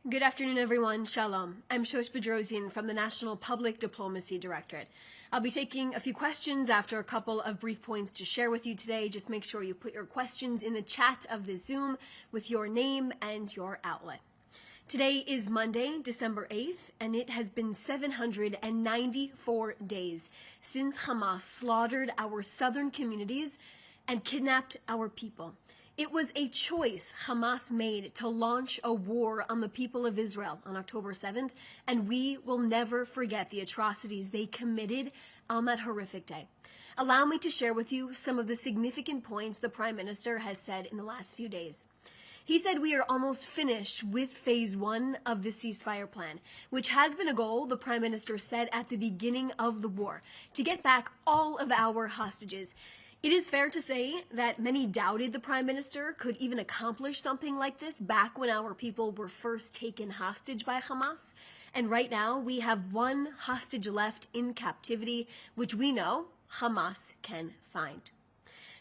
Good afternoon, everyone. Shalom. I'm Shosh Badrosian from the National Public Diplomacy Directorate. I'll be taking a few questions after a couple of brief points to share with you today. Just make sure you put your questions in the chat of the Zoom with your name and your outlet. Today is Monday, December 8th, and it has been 794 days since Hamas slaughtered our southern communities and kidnapped our people. It was a choice Hamas made to launch a war on the people of Israel on October 7th, and we will never forget the atrocities they committed on that horrific day. Allow me to share with you some of the significant points the Prime Minister has said in the last few days. He said we are almost finished with phase 1 of the ceasefire plan, which has been a goal the Prime Minister said at the beginning of the war, to get back all of our hostages. It is fair to say that many doubted the Prime Minister could even accomplish something like this back when our people were first taken hostage by Hamas. And right now, we have one hostage left in captivity, which we know Hamas can find.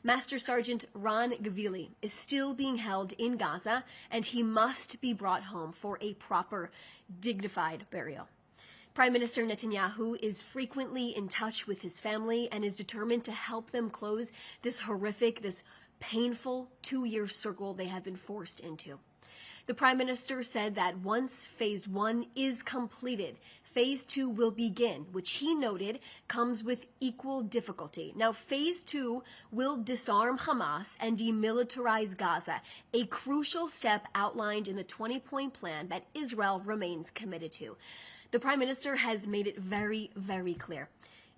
Master Sergeant Ron Gavili is still being held in Gaza, and he must be brought home for a proper, dignified burial. Prime Minister Netanyahu is frequently in touch with his family and is determined to help them close this horrific, this painful 2-year circle they have been forced into. The Prime Minister said that once phase 1 is completed, phase 2 will begin, which he noted comes with equal difficulty. Now, phase 2 will disarm Hamas and demilitarize Gaza, a crucial step outlined in the 20-point plan that Israel remains committed to. The Prime Minister has made it very, very clear.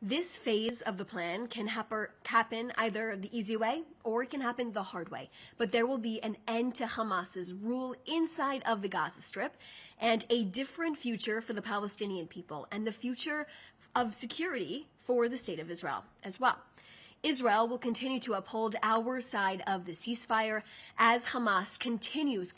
This phase of the plan can happen either the easy way or it can happen the hard way. But there will be an end to Hamas's rule inside of the Gaza Strip and a different future for the Palestinian people and the future of security for the State of Israel as well. Israel will continue to uphold our side of the ceasefire as Hamas continues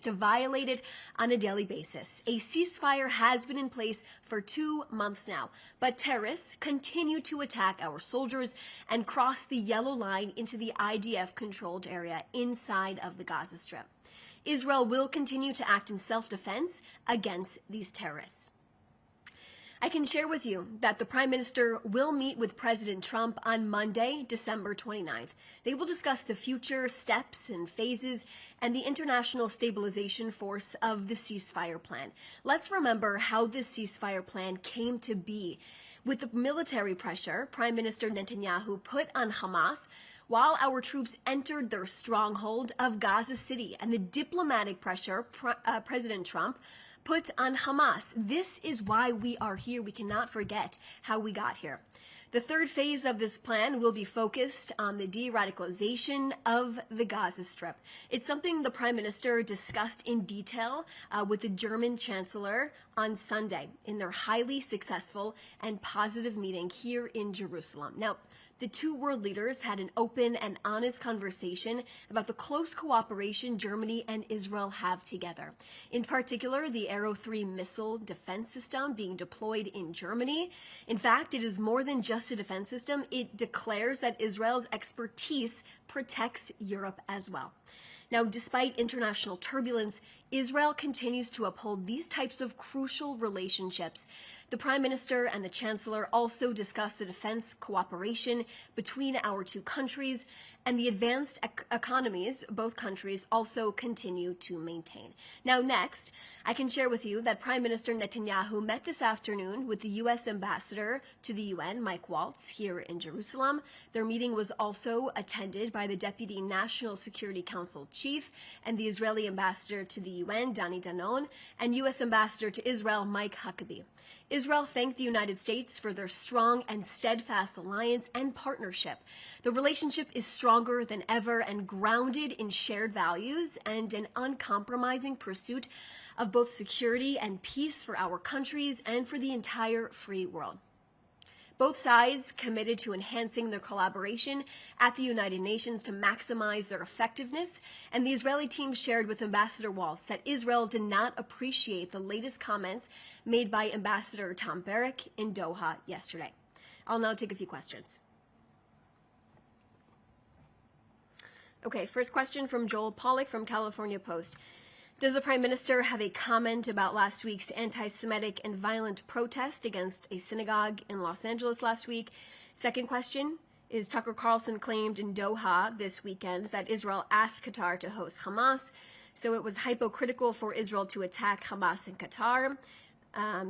to violate it on a daily basis. A ceasefire has been in place for 2 months now, but terrorists continue to attack our soldiers and cross the yellow line into the IDF-controlled area inside of the Gaza Strip. Israel will continue to act in self-defense against these terrorists. I can share with you that the Prime Minister will meet with President Trump on Monday, December 29th. They will discuss the future steps and phases and the international stabilization force of the ceasefire plan. Let's remember how this ceasefire plan came to be. With the military pressure Prime Minister Netanyahu put on Hamas while our troops entered their stronghold of Gaza City, and the diplomatic pressure President Trump put on Hamas. This is why we are here. We cannot forget how we got here. The third phase of this plan will be focused on the de-radicalization of the Gaza Strip. It's something the Prime Minister discussed in detail with the German Chancellor on Sunday in their highly successful and positive meeting here in Jerusalem. Now, the two world leaders had an open and honest conversation about the close cooperation Germany and Israel have together. In particular, the Arrow 3 missile defense system being deployed in Germany. In fact, it is more than just a defense system. It declares that Israel's expertise protects Europe as well. Now, despite international turbulence, Israel continues to uphold these types of crucial relationships. The Prime Minister and the Chancellor also discussed the defense cooperation between our two countries and the advanced economies both countries also continue to maintain. Now, next, I can share with you that Prime Minister Netanyahu met this afternoon with the U.S. Ambassador to the UN, Mike Waltz, here in Jerusalem. Their meeting was also attended by the Deputy National Security Council Chief and the Israeli Ambassador to the UN, Dani Danon, and U.S. Ambassador to Israel, Mike Huckabee. Israel thanked the United States for their strong and steadfast alliance and partnership. The relationship is stronger than ever and grounded in shared values and an uncompromising pursuit of both security and peace for our countries and for the entire free world. Both sides committed to enhancing their collaboration at the United Nations to maximize their effectiveness, and the Israeli team shared with Ambassador Waltz that Israel did not appreciate the latest comments made by Ambassador Tom Barrack in Doha yesterday. I'll now take a few questions. Okay, first question from Joel Pollack from California Post. Does the Prime Minister have a comment about last week's anti-Semitic and violent protest against a synagogue in Los Angeles last week? Second question is, Tucker Carlson claimed in Doha this weekend that Israel asked Qatar to host Hamas, so it was hypocritical for Israel to attack Hamas in Qatar.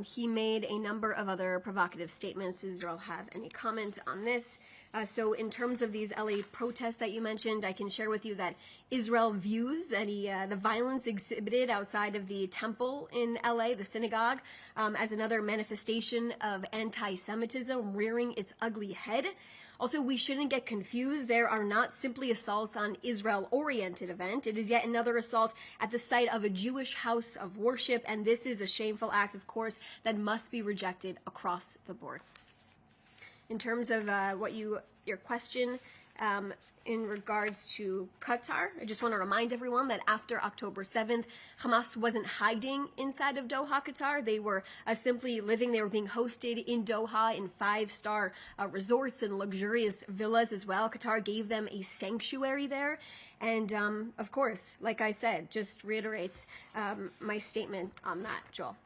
He made a number of other provocative statements. Does Israel have any comment on this? So in terms of these LA protests that you mentioned, I can share with you that Israel views that the violence exhibited outside of the temple in LA, the synagogue, as another manifestation of anti-Semitism rearing its ugly head. Also, we shouldn't get confused. There are not simply assaults on Israel-oriented event. It is yet another assault at the site of a Jewish house of worship, and this is a shameful act, of course, that must be rejected across the board. In terms of your question in regards to Qatar, I just want to remind everyone that after October 7th, Hamas wasn't hiding inside of Doha, Qatar. They were simply living. They were being hosted in Doha in 5-star resorts and luxurious villas as well. Qatar gave them a sanctuary there. And, of course, like I said, just reiterates my statement on that, Joel.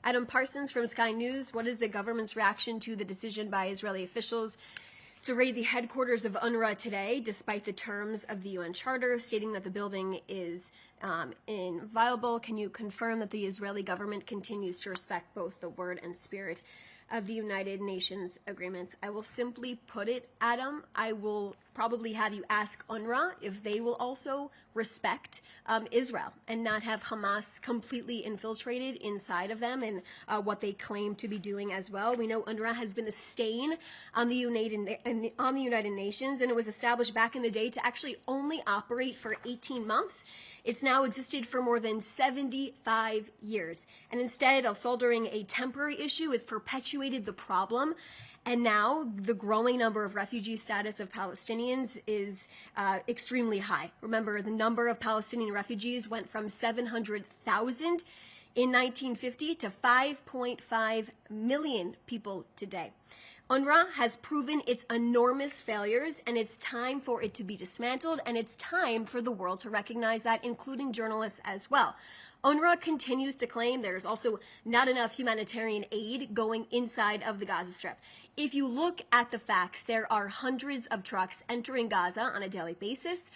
Adam Parsons from Sky News, what is the government's reaction to the decision by Israeli officials to raid the headquarters of UNRWA today, despite the terms of the UN Charter, stating that the building is inviolable? Can you confirm that the Israeli government continues to respect both the word and spirit of the United Nations agreements? I will simply put it, Adam, I will probably have you ask UNRWA if they will also respect Israel and not have Hamas completely infiltrated inside of them and what they claim to be doing as well. We know UNRWA has been a stain on the United Nations, and it was established back in the day to actually only operate for 18 months. It's now existed for more than 75 years. And instead of solving a temporary issue, it's perpetuated the problem. And now the growing number of refugee status of Palestinians is extremely high. Remember, the number of Palestinian refugees went from 700,000 in 1950 to 5.5 million people today. UNRWA has proven its enormous failures, and it's time for it to be dismantled, and it's time for the world to recognize that, including journalists as well. UNRWA continues to claim there's also not enough humanitarian aid going inside of the Gaza Strip. If you look at the facts, there are hundreds of trucks entering Gaza on a daily basis.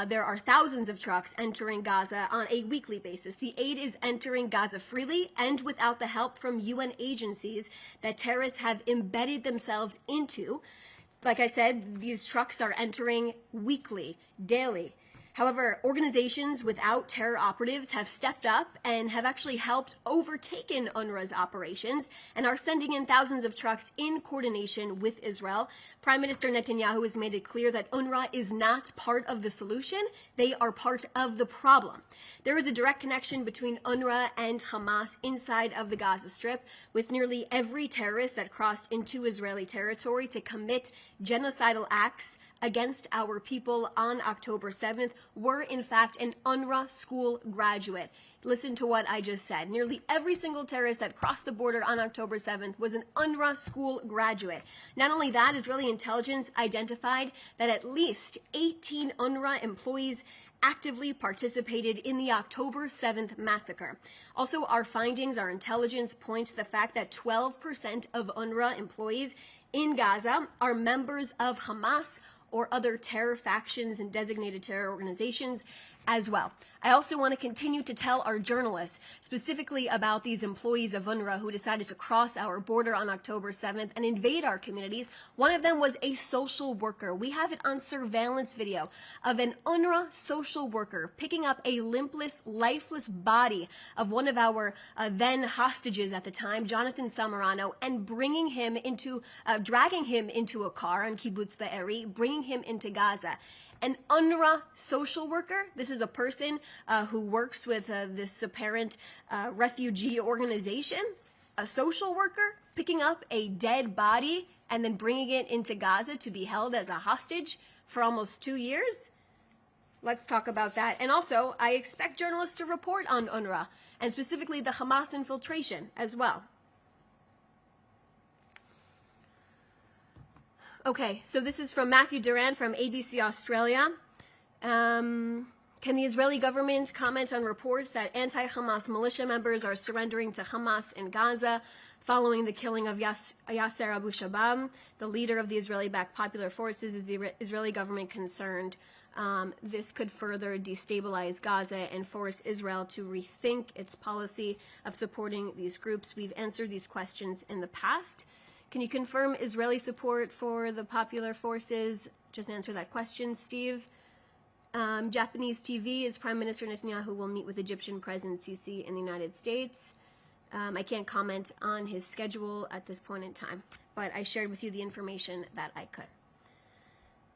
There are thousands of trucks entering Gaza on a weekly basis. The aid is entering Gaza freely and without the help from UN agencies that terrorists have embedded themselves into. Like I said, these trucks are entering weekly, daily. However, organizations without terror operatives have stepped up and have actually helped overtaken UNRWA's operations and are sending in thousands of trucks in coordination with Israel. Prime Minister Netanyahu has made it clear that UNRWA is not part of the solution. They are part of the problem. There is a direct connection between UNRWA and Hamas inside of the Gaza Strip, with nearly every terrorist that crossed into Israeli territory to commit genocidal acts against our people on October 7th were, in fact, an UNRWA school graduate. Listen to what I just said. Nearly every single terrorist that crossed the border on October 7th was an UNRWA school graduate. Not only that, Israeli intelligence identified that at least 18 UNRWA employees actively participated in the October 7th massacre. Also, our findings, our intelligence points to the fact that 12% of UNRWA employees in Gaza are members of Hamas or other terror factions and designated terror organizations as well. I also want to continue to tell our journalists specifically about these employees of UNRWA who decided to cross our border on October 7th and invade our communities. One of them was a social worker. We have it on surveillance video of an UNRWA social worker picking up a limpless, lifeless body of one of our then hostages at the time, Jonathan Samarano, and bringing him into, dragging him into a car on Kibbutz Be'eri, bringing him into Gaza. An UNRWA social worker, this is a person who works with this apparent refugee organization, a social worker picking up a dead body and then bringing it into Gaza to be held as a hostage for almost 2 years? Let's talk about that. And also, I expect journalists to report on UNRWA, and specifically the Hamas infiltration as well. Okay, so this is from Matthew Duran from ABC Australia. Can the Israeli government comment on reports that anti-Hamas militia members are surrendering to Hamas in Gaza following the killing of Yasser Abu Shabab, the leader of the Israeli-backed Popular Forces? Is the Israeli government concerned this could further destabilize Gaza and force Israel to rethink its policy of supporting these groups? We've answered these questions in the past. Can you confirm Israeli support for the Popular Forces? Just answer that question, Steve. Japanese TV is Prime Minister Netanyahu will meet with Egyptian President Sisi in the United States. I can't comment on his schedule at this point in time, but I shared with you the information that I could.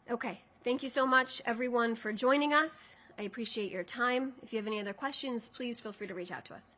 Okay, thank you so much, everyone, for joining us. I appreciate your time. If you have any other questions, please feel free to reach out to us.